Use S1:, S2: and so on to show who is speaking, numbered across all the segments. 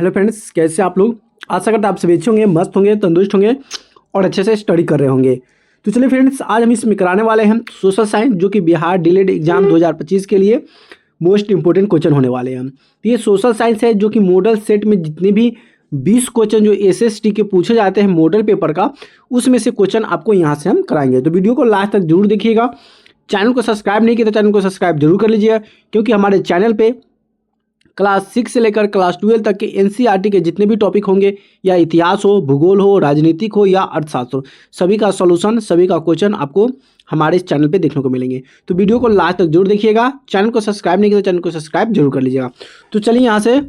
S1: Hello friends, कैसे आप लोग। आशा करते हैं आप सभी अच्छे होंगे, मस्त होंगे, तंदुरुस्त होंगे और अच्छे से स्टडी कर रहे होंगे। तो चलिए फ्रेंड्स, आज हम इसमें कराने वाले हैं सोशल साइंस, जो कि बिहार डीएलएड एग्जाम 2025 के लिए मोस्ट इंपोर्टेंट क्वेश्चन होने वाले हैं। तो ये सोशल साइंस है, जो कि मॉडल सेट में जितने भी 20 क्वेश्चन जो एसएसटी के पूछे जाते हैं मॉडल पेपर का, उसमें से क्वेश्चन आपको यहाँ से हम कराएंगे। तो वीडियो को लास्ट तक जरूर देखिएगा। चैनल को सब्सक्राइब नहीं किया तो चैनल को सब्सक्राइब जरूर कर लीजिएगा, क्योंकि हमारे चैनल पे क्लास 6 से लेकर क्लास 12 तक के एनसीईआरटी के जितने भी टॉपिक होंगे, या इतिहास हो, भूगोल हो, राजनीतिक हो या अर्थशास्त्र हो, सभी का सॉल्यूशन, सभी का क्वेश्चन आपको हमारे इस चैनल पे देखने को मिलेंगे। तो वीडियो को लास्ट तक जरूर देखिएगा। चैनल को सब्सक्राइब नहीं किया तो चैनल को सब्सक्राइब जरूर कर लीजिएगा। तो चलिए यहाँ से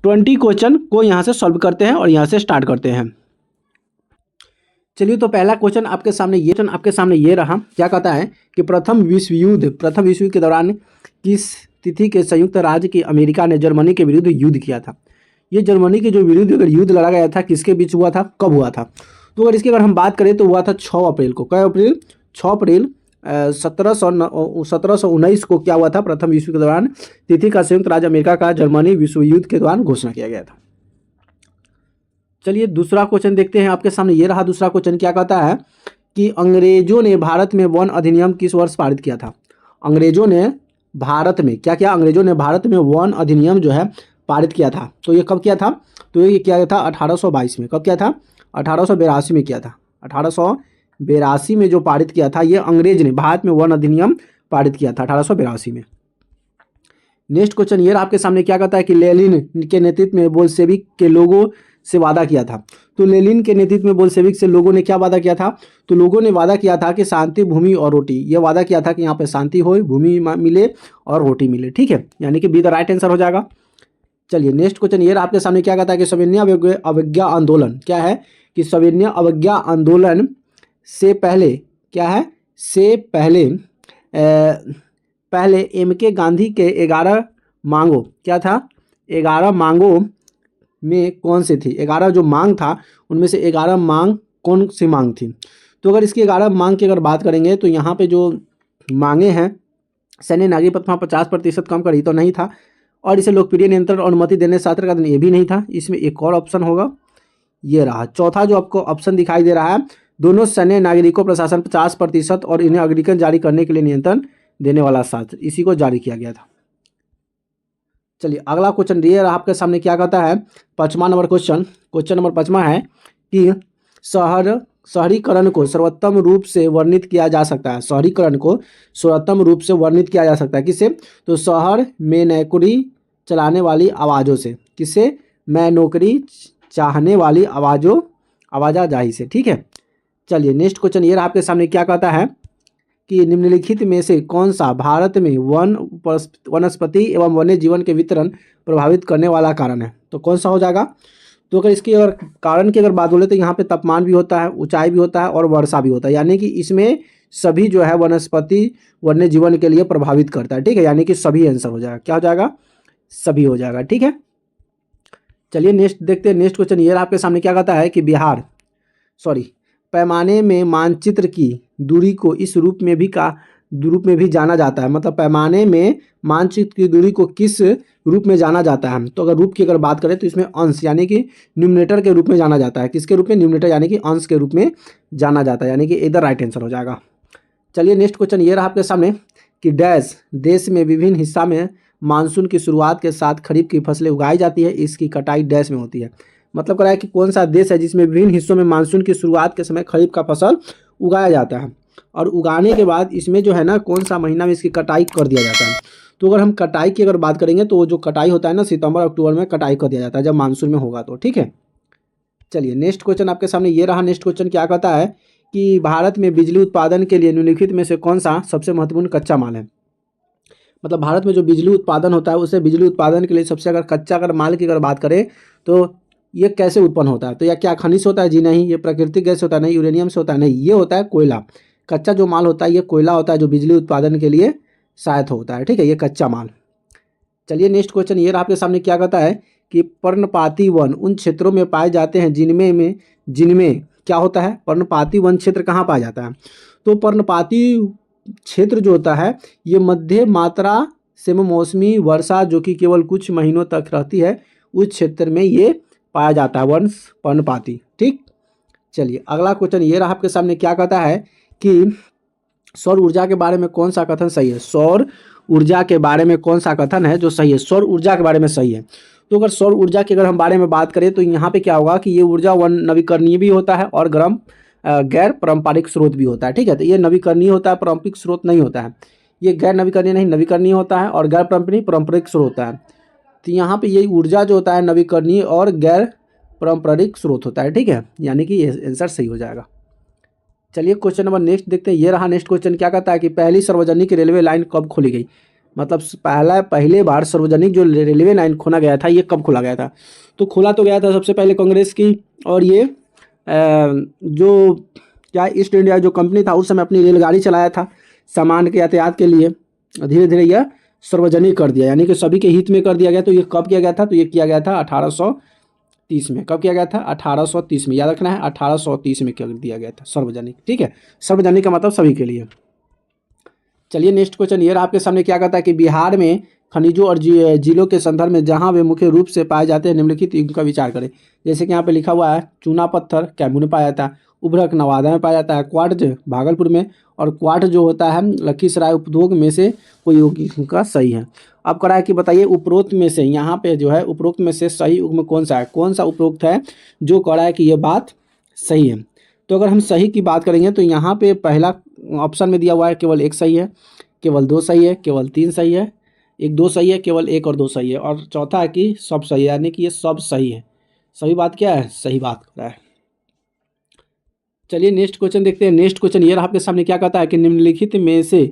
S1: 20 क्वेश्चन को यहाँ से सॉल्व करते हैं और यहाँ से स्टार्ट करते हैं। चलिए, तो पहला क्वेश्चन आपके सामने ये रहा। क्या कहता है कि प्रथम विश्व युद्ध के दौरान किस तिथि के संयुक्त राज्य की अमेरिका ने जर्मनी के विरुद्ध युद्ध किया था। ये जर्मनी के जो विरुद्ध अगर युद्ध लड़ा गया था, किसके बीच हुआ था, कब हुआ था। तो अगर हम बात करें तो हुआ था 6 अप्रैल को। क्या अप्रैल? 6 अप्रैल 1719 को क्या हुआ था, प्रथम विश्व युद्ध के दौरान तिथि का संयुक्त राज्य अमेरिका का जर्मनी विश्व युद्ध के दौरान घोषणा किया गया था। चलिए दूसरा क्वेश्चन देखते हैं। आपके सामने ये रहा दूसरा क्वेश्चन। क्या कहता है कि अंग्रेजों ने भारत में वन अधिनियम किस वर्ष पारित किया था। अंग्रेजों ने भारत में वन अधिनियम जो है पारित किया था। तो ये कब किया था? तो ये किया था 1822 में। कब किया था? 1882 में किया था। 1882 में जो पारित किया था, ये अंग्रेज ने भारत में वन अधिनियम पारित किया था 1882 में। नेक्स्ट क्वेश्चन ये आपके सामने। क्या कहता है कि लेनिन के नेतृत्व में बोल्शेविक के लोगों से वादा किया था। तो लेनिन के नेतृत्व में बोल्शेविक से लोगों ने क्या वादा किया था? तो लोगों ने वादा किया था कि शांति, भूमि और रोटी। ये वादा किया था कि यहाँ पे शांति हो, भूमि मिले और रोटी मिले। ठीक है, यानी कि बी द राइट आंसर हो जाएगा। चलिए नेक्स्ट क्वेश्चन ये आपके सामने। क्या कहता है कि सविनय अवज्ञा आंदोलन, क्या है कि सविनय अवज्ञा आंदोलन से पहले क्या है, से पहले एम के गांधी के 11 मांगों, क्या था, 11 मांगों में कौन सी थी? 11 जो मांग था उनमें से 11 मांग कौन सी मांग थी? तो अगर इसकी 11 मांग की अगर बात करेंगे तो यहाँ पे जो मांगे हैं, सैन्य नागरिक प्रथमा 50% कम कर, तो नहीं था। और इसे लोकप्रिय नियंत्रण और अनुमति देने छात्र का दिन, ये भी नहीं था। इसमें एक और ऑप्शन होगा, ये रहा चौथा जो आपको ऑप्शन दिखाई दे रहा है। दोनों सैन्य नागरिकों प्रशासन 50% और इन्हें अग्रिकन जारी करने के लिए नियंत्रण देने वाला शास्त्र, इसी को जारी किया गया था। चलिए अगला क्वेश्चन ये रहा आपके सामने। क्या कहता है? 5वां नंबर क्वेश्चन नंबर 5वां है कि शहरीकरण को सर्वोत्तम रूप से वर्णित किया जा सकता है। शहरीकरण को सर्वोत्तम रूप से वर्णित किया जा सकता है किससे? तो शहर में नौकरी चलाने वाली आवाज़ों से। किससे? मैं नौकरी चाहने वाली आवाजाही से। ठीक है, चलिए नेक्स्ट क्वेश्चन ये रहा आपके सामने। क्या कहता है कि निम्नलिखित में से कौन सा भारत में वनस्पति एवं वन्य जीवन के वितरण प्रभावित करने वाला कारण है? तो कौन सा हो जाएगा? तो अगर इसकी अगर कारण की अगर बात बोले तो यहाँ पे तापमान भी होता है, ऊंचाई भी होता है और वर्षा भी होता है, यानी कि इसमें सभी जो है वनस्पति वन्य जीवन के लिए प्रभावित करता है। ठीक है, यानी कि सभी आंसर हो जाएगा। क्या हो जाएगा? सभी हो जाएगा। ठीक है, चलिए नेक्स्ट देखते हैं। नेक्स्ट क्वेश्चन ये आपके सामने। क्या कहता है कि पैमाने में मानचित्र की दूरी को इस रूप में भी जाना जाता है। मतलब पैमाने में मानचित्र की दूरी को किस रूप में जाना जाता है? तो अगर रूप की अगर बात करें तो इसमें अंश, यानी कि न्यूमरेटर के रूप में जाना जाता है। किसके रूप में? न्यूमरेटर, यानी कि अंश के रूप में जाना जाता है, यानी कि इधर राइट आंसर हो जाएगा। चलिए नेक्स्ट क्वेश्चन ये रहा आपके सामने कि डैश देश में विभिन्न हिस्सा में मानसून की शुरुआत के साथ खरीफ की फसलें उगाई जाती है, इसकी कटाई डैश में होती है। मतलब कह रहा है कि कौन सा देश है जिसमें विभिन्न हिस्सों में मानसून की शुरुआत के समय खरीफ का फसल उगाया जाता है, और उगाने के बाद इसमें जो है ना, कौन सा महीना में इसकी कटाई कर दिया जाता है। तो अगर हम कटाई की अगर बात करेंगे तो जो कटाई होता है ना, सितंबर अक्टूबर में कटाई कर दिया जाता है, जब मानसून में होगा तो। ठीक है, चलिए नेक्स्ट क्वेश्चन आपके सामने ये रहा। नेक्स्ट क्वेश्चन क्या कहता है कि भारत में बिजली उत्पादन के लिए निम्नलिखित में से कौन सा सबसे महत्वपूर्ण कच्चा माल है? मतलब भारत में जो बिजली उत्पादन होता है, उसे बिजली उत्पादन के लिए सबसे अगर माल की अगर बात करें तो ये कैसे उत्पन्न होता है? तो या क्या खनिज होता है? जी नहीं। ये प्राकृतिक गैस होता है? नहीं। यूरेनियम से होता है? नहीं। ये होता है कोयला। कच्चा जो माल होता है ये कोयला होता है, जो बिजली उत्पादन के लिए सहायक होता है। ठीक है, ये कच्चा माल। चलिए नेक्स्ट क्वेश्चन ये आपके सामने। क्या कहता है कि पर्णपाती वन उन क्षेत्रों में पाए जाते हैं जिनमें क्या होता है? पर्णपाती वन क्षेत्र कहाँ पाया जाता है? तो पर्णपाती क्षेत्र जो होता है ये मध्य मात्रा से मौसमी वर्षा जो कि केवल कुछ महीनों तक रहती है, उस क्षेत्र में ये पाया जाता है, वंश पर्णपाती। ठीक, चलिए अगला क्वेश्चन ये रहा आपके सामने, क्या कहता है कि सौर ऊर्जा के बारे में कौन सा कथन सही है। सौर ऊर्जा के बारे में कौन सा कथन है जो सही है, सौर ऊर्जा के बारे में सही है। तो अगर सौर ऊर्जा की अगर हम बारे में बात करें तो यहाँ पे क्या होगा कि ये ऊर्जा वन नवीकरणीय भी होता है और गैर पारंपरिक स्रोत भी होता है। ठीक है, तो ये नवीकरणीय होता है, पारंपरिक स्रोत नहीं होता है। ये गैर नवीकरणीय नहीं, नवीकरणीय होता है, और गैर पारंपरिक स्रोत होता है। तो यहाँ पे ये ऊर्जा जो होता है नवीकरणीय और गैर पारंपरिक स्रोत होता है। ठीक है, यानी कि ये आंसर सही हो जाएगा। चलिए क्वेश्चन नंबर नेक्स्ट देखते हैं। ये रहा नेक्स्ट क्वेश्चन, क्या कहता है कि पहली सार्वजनिक रेलवे लाइन कब खोली गई। मतलब पहले बार सार्वजनिक जो रेलवे लाइन खोला गया था ये कब खोला गया था। तो खोला तो गया था सबसे पहले कांग्रेस की, और ये जो क्या ईस्ट इंडिया जो कंपनी था उस समय अपनी रेलगाड़ी चलाया था सामान के यातायात के लिए। धीरे धीरे यह सार्वजनिक कर दिया, यानी कि सभी के हित में कर दिया गया। तो ये कब किया गया था, तो ये किया गया था 1830 में। कब किया गया था, 1830 में, याद रखना है 1830 में कर दिया गया था सार्वजनिक। ठीक है, सार्वजनिक का मतलब सभी के लिए। चलिए नेक्स्ट क्वेश्चन ये रहा आपके सामने, क्या कहता है कि बिहार में खनिजों और जिलों के संदर्भ में जहां वे मुख्य रूप से पाए जाते हैं निम्नलिखित युग का विचार करें। जैसे कि यहाँ पे लिखा हुआ है, चूना पत्थर कैमूर में पाया जाता है, उभरक नवादा में पाया जाता है, क्वार्ट्ज भागलपुर में, और क्वार्ट्ज जो होता है लखीसराय उपद्योग में से कोई युग का सही है। अब करा है कि बताइए उपरोक्त में से, यहाँ पे जो है उपरोक्त में से सही युग में कौन सा है, कौन सा उपरोक्त है जो करा है कि ये बात सही है। तो अगर हम सही की बात करेंगे तो यहाँ पे पहला ऑप्शन में दिया हुआ है केवल एक सही है, केवल दो सही है, केवल तीन सही है, एक दो सही है, केवल एक और दो सही है, और चौथा है कि सब सही है, यानी कि ये सब सही है। सही बात क्या है, सही बात कर रहा है। चलिए नेक्स्ट क्वेश्चन देखते हैं। नेक्स्ट क्वेश्चन ये रहा आपके सामने, क्या कहता है कि निम्नलिखित में से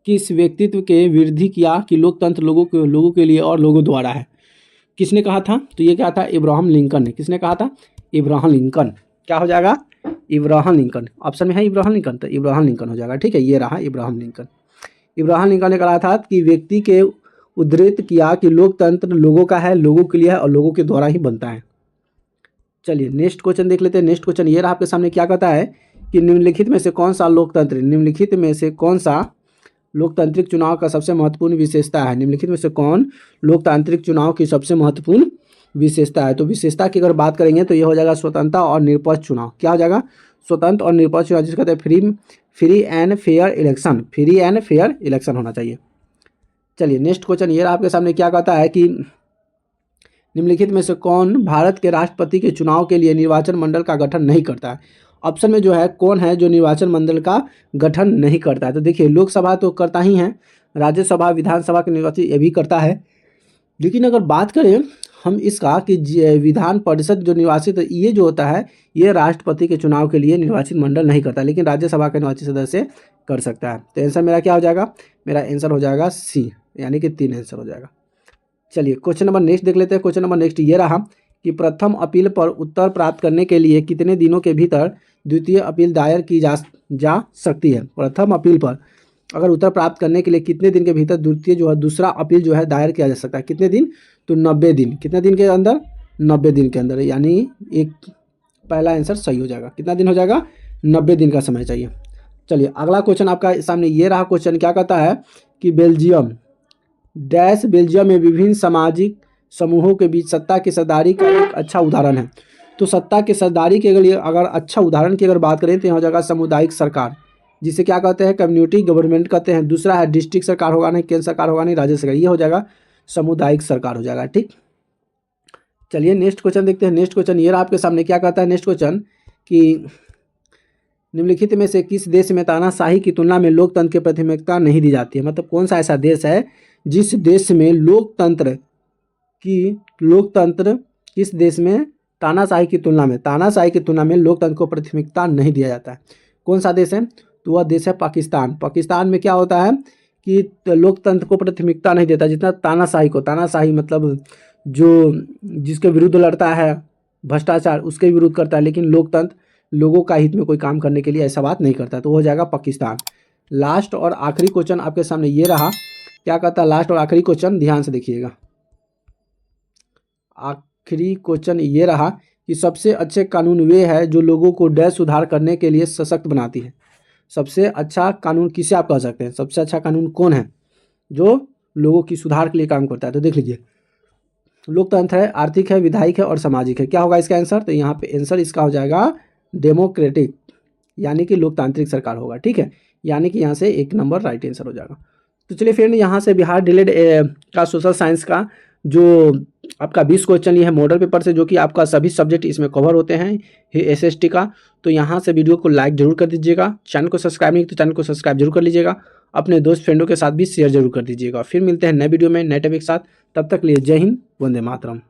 S1: किस व्यक्तित्व के विरोधी किया कि लोकतंत्र लोगों के लिए और लोगों द्वारा है। किसने कहा था, तो ये क्या था, इब्राहिम लिंकन ने। किसने कहा था, इब्राहिम लिंकन। क्या हो जाएगा, इब्राहिम लिंकन। ऑप्शन में है इब्राहिम लिंकन, तो इब्राहिम लिंकन हो जाएगा। ठीक है, ये रहा इब्राहिम लिंकन। इब्राहिम लिंकन ने कहा था कि व्यक्ति के उद्धृत किया कि लोकतंत्र लोगों का है, लोगों के लिए है और लोगों के द्वारा ही बनता है। चलिए नेक्स्ट क्वेश्चन देख लेते हैं। नेक्स्ट क्वेश्चन ये रहा आपके सामने, क्या कहता है कि निम्नलिखित में से कौन सा लोकतांत्रिक चुनाव का सबसे महत्वपूर्ण विशेषता है। निम्नलिखित में से कौन लोकतांत्रिक चुनाव की सबसे महत्वपूर्ण विशेषता है। तो विशेषता की अगर बात करेंगे तो ये हो जाएगा स्वतंत्रता और निष्पक्ष चुनाव। क्या हो जाएगा, स्वतंत्र और निष्पक्ष चुनाव, जिसको कहते हैं free and fair election. Free and fair election होना चाहिए। चलिए नेक्स्ट क्वेश्चन ये रहा आपके सामने, क्या कहता है कि निम्नलिखित में से कौन भारत के राष्ट्रपति के चुनाव के लिए निर्वाचन मंडल का गठन नहीं करता है। ऑप्शन में जो है कौन है जो निर्वाचन मंडल का गठन नहीं करता है। तो देखिए लोकसभा तो करता ही है, राज्यसभा विधानसभा के निर्वाचन ये भी करता है, लेकिन अगर बात करें हम इसका कि विधान परिषद जो निर्वाचित ये जो होता है ये राष्ट्रपति के चुनाव के लिए निर्वाचित मंडल नहीं करता, लेकिन राज्यसभा के निर्वाचित सदस्य कर सकता है। तो आंसर मेरा क्या हो जाएगा, मेरा आंसर हो जाएगा सी, यानी कि 3 आंसर हो जाएगा। चलिए क्वेश्चन नंबर नेक्स्ट देख लेते हैं। क्वेश्चन नंबर नेक्स्ट ये रहा कि प्रथम अपील पर उत्तर प्राप्त करने के लिए कितने दिनों के भीतर द्वितीय अपील दायर की जा सकती है। प्रथम अपील पर अगर उत्तर प्राप्त करने के लिए कितने दिन के भीतर द्वितीय जो है दूसरा अपील जो है दायर किया जा सकता है। कितने दिन, तो 90 दिन। कितने दिन के अंदर, 90 दिन के अंदर, यानी एक पहला आंसर सही हो जाएगा। कितना दिन हो जाएगा, 90 दिन का समय चाहिए। चलिए अगला क्वेश्चन आपका सामने ये रहा क्वेश्चन, क्या कहता है कि बेल्जियम में विभिन्न सामाजिक समूहों के बीच सत्ता की सरदारी का एक अच्छा उदाहरण है। तो सत्ता की सरदारी के लिए अगर अच्छा उदाहरण की अगर बात करें तो यहाँ हो जाएगा सामुदायिक सरकार, जिसे क्या कहते हैं, कम्युनिटी गवर्नमेंट कहते हैं। दूसरा है डिस्ट्रिक्ट सरकार होगा नहीं, केंद्र सरकार होगा नहीं, राज्य सरकार, ये हो जाएगा सामुदायिक सरकार हो जाएगा। ठीक, चलिए नेक्स्ट क्वेश्चन देखते हैं। नेक्स्ट क्वेश्चन ये रहा आपके सामने, क्या कहता है नेक्स्ट क्वेश्चन कि निम्नलिखित में से किस देश में तानाशाही की तुलना में लोकतंत्र की प्राथमिकता नहीं दी जाती है। मतलब कौन सा ऐसा देश है जिस देश में लोकतंत्र किस देश में तानाशाही की तुलना में लोकतंत्र को प्राथमिकता नहीं दिया जाता है। कौन सा देश है, तो वह देश है पाकिस्तान। पाकिस्तान में क्या होता है कि लोकतंत्र को प्राथमिकता नहीं देता जितना तानाशाही मतलब जो जिसके विरुद्ध लड़ता है भ्रष्टाचार उसके विरुद्ध करता है, लेकिन लोकतंत्र लोगों का हित में कोई काम करने के लिए ऐसा बात नहीं करता। तो हो जाएगा पाकिस्तान। लास्ट और आखिरी क्वेश्चन आपके सामने ये रहा, क्या कहता है लास्ट और आखिरी क्वेश्चन, ध्यान से देखिएगा। आखिरी क्वेश्चन ये रहा कि सबसे अच्छे कानून वे है जो लोगों को डैश सुधार करने के लिए सशक्त बनाती है। सबसे अच्छा कानून किसे आप कह सकते हैं, सबसे अच्छा कानून कौन है जो लोगों की सुधार के लिए काम करता है। तो देख लीजिए लोकतंत्र है, आर्थिक है, विधायिक है और सामाजिक है। क्या होगा इसका आंसर? तो यहाँ पे आंसर इसका हो जाएगा डेमोक्रेटिक, यानी कि लोकतांत्रिक सरकार होगा। ठीक है, यानी कि यहाँ से 1 नंबर राइट आंसर हो जाएगा। तो चलिए फिर यहाँ से बिहार डिलेड का सोशल साइंस का जो आपका 20 क्वेश्चन ये है मॉडल पेपर से, जो कि आपका सभी सब्जेक्ट इसमें कवर होते हैं SST का। तो यहाँ से वीडियो को लाइक जरूर कर दीजिएगा, चैनल को सब्सक्राइब नहीं तो चैनल को सब्सक्राइब जरूर कर लीजिएगा, अपने दोस्त फ्रेंडों के साथ भी शेयर जरूर कर दीजिएगा। फिर मिलते हैं नए वीडियो में नए टॉपिक के साथ, तब तक लिए जय हिंद, वंदे मातरम।